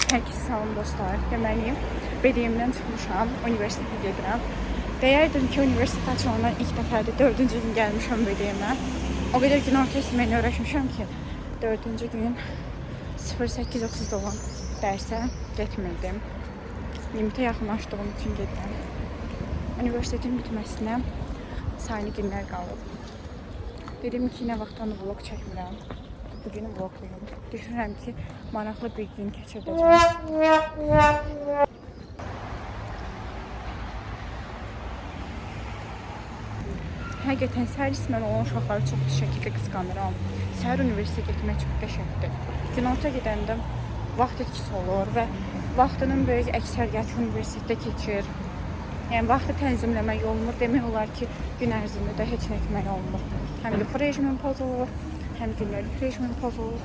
Hər kəs salam dostlar. Deməliyim, BDM-dən çıxmışam, universitetə gedirəm. Deyərdim ki, universitet açılandan ilk dəfədir 4-cü gün gəlmişəm BDM-ə. O qədər gün orta isməyini öyrəşmişəm ki, 4-cü gün 08:30-da olan dərsə getmirdim. Limitə yaxınlaşdığım üçün gedirəm. Universitetin bitməsinə sayılı günlər qalıb. Dedim ki, nə vaxtdan vlog çəkmirəm. Bugün vloglayım. Düşünürəm ki, maraqlı bir gün keçirdəcəm. Həqiqətən səhər ismən olan uşaqları çox şəkildə qısqanıram. Səhər universitetə getmək çox qəşəngdir. Günorta gedəndə vaxt etkisi olur və vaxtının böyük əksəriyyəti universitetdə keçir. Yəni vaxtı tənzimləmək olmur. Demək olar ki, gün ərzində də heç nə etmək olmur. Həm yuxu rejimin pozulur, həm günlük rejimin pozulur.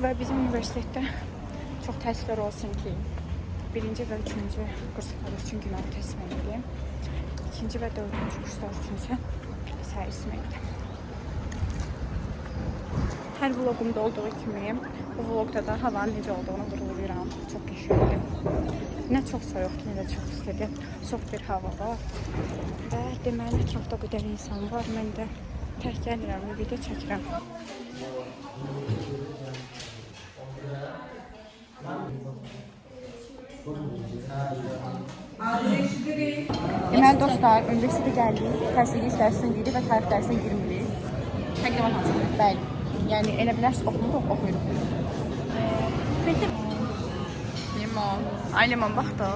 Və bizim universitetdə çox təəssüflər olsun ki, 1-ci və 3-cü kurslar üçün günorta isməyirəm. 2-ci və 4-cü kurslar üçün isə səhər isməyirəm. Hər vlogumda olduğu kimi, bu vlogda da havanın necə olduğunu vurğulayıram. Çox qəşəngdir. Nə çox soyuqdur, nə də çox istidir. Soğuk bir hava var. Və deməli, ətrafda bu qədər insan var. Mən də tək gəlirəm və video çəkirəm. Deməli dostlar, universitetə gəldik. Təhsil dərsindən girir və tarix dərsindən girmirik. Təqdimat hazırlayır. Bəli. Yəni elə bilərsiniz, oxumuruq, oxuyuruq. Limon. Ay limon, bax da.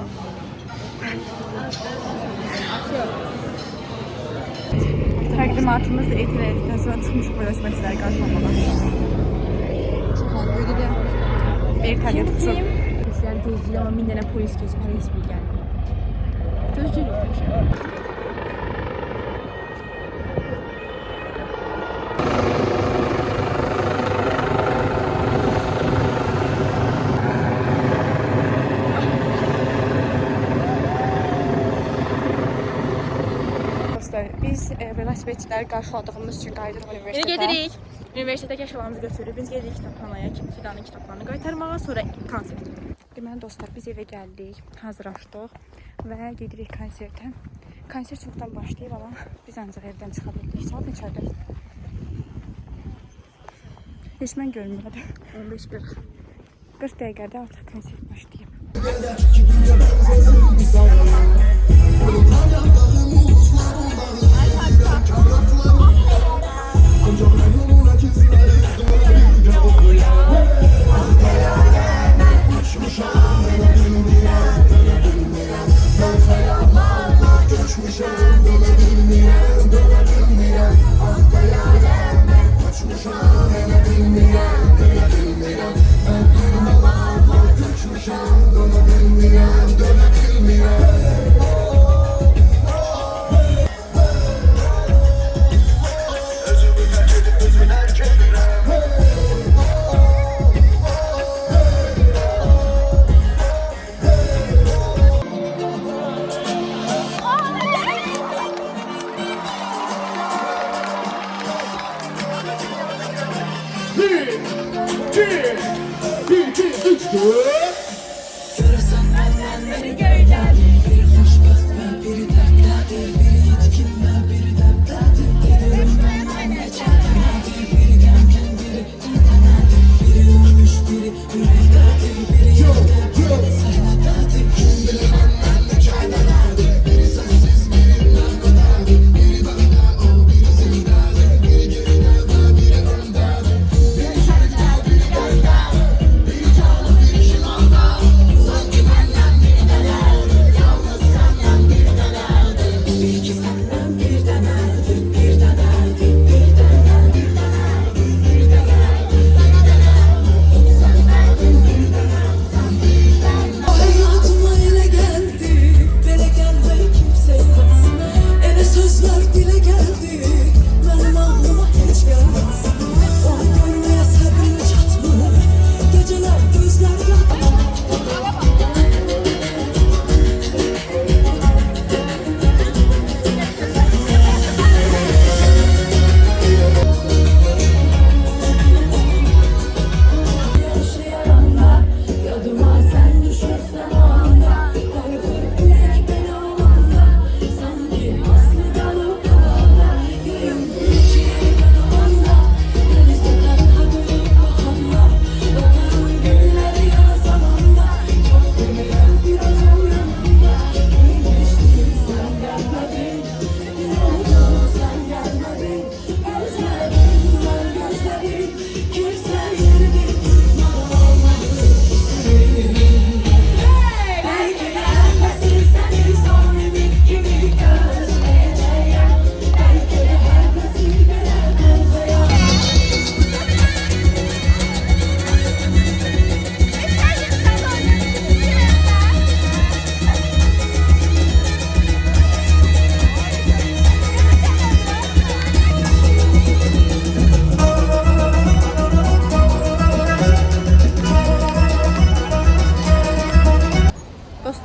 Təqdimatımız da etil edildikdən sonra çıxmışıq bu öğretmençiləri qarşılamağa. Çox böyle de bir kare tutup. Polisler gözlüyor ama 1000 tane polis gözü, her hiçbir gelmiyor. Gözlüyor. Biz velosipedçiləri qarşıladığımız üçün qayıdırıq universitetə. Gedirik. Universitetə yaşamamızı götürürük. Biz gedirik kitabxanaya, Fidanın kitablarını qaytarmağa, sonra konsert. Deməli dostlar, biz evə gəldik, hazırlaşdıq və gedirik konsertə. Konsert çoxdan başlayıb, amma biz ancaq evdən çıxa bildik. Saat neçədir? Heç mən görmürəm. 15:40. 40 dəqiqədə artıq konsert başlayıb. Görürsen benden beni göyler. Biri hoşbəxt və biri dərdlədir. Biri itkin və biri dəbdədir. Dedim məndən necədir, nədir? Biri qəmkən, biri təntənədir. Biri ölmüş, biri ürəkdədir. Biri yerdə, biri səhnədədir. Kim bilir məndən necə nələrdir? Biri sənsiz, biri nərdədir. Biri bəndə, o biri zindədir. Biri geridə və biri öndədir. Biri şərdə, biri gözdə. Biri canlı, biri şinan.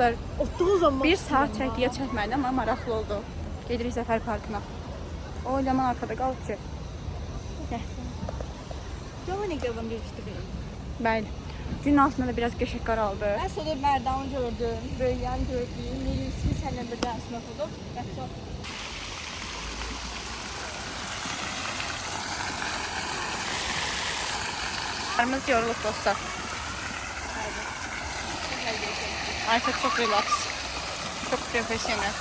dostlar, Otduğu zaman 1 saat çəkdiyə çəkmədi, amma maraqlı oldu. Gedirik Zəfər Parkına. O eləmən arkada qalıb ki. Yola ne kadar geçti benim. Bəli. Gün altında da biraz qəşəng qaraldı. Ben sonra Merdan'ı gördüm, Böyüyen gördüm, Melis'i seninle birden sınıf oldum. Arımız yorulub dostlar. Artıq çox relax. Çox profesyonel.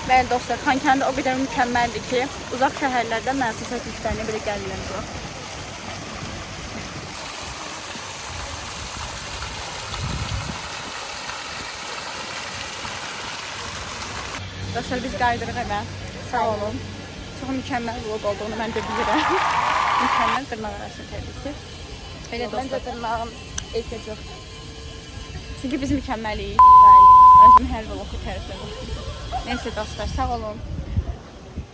Bəli dostlar, Xankəndi o qədər mükəmməldir ki, uzaq şəhərlərdən mənsiz təkliflərinə belə gəlirlər bura. Dostlar, biz qaydırıq evə. Sağ olun. Çox mükəmməl vlog olduğunu mən də bilirəm. Mükəmməl dırnaq arası təbii ki. Belə Ben de dostlar. tırnağım etkisi. Çünki biz mükəmməlik. Özüm hər vlogu təriflədim. Neyse dostlar, sağ olun.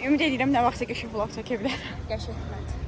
Ümid edirəm nə vaxtsa qəşəng vlog çəkə bilərəm. Gerçekten.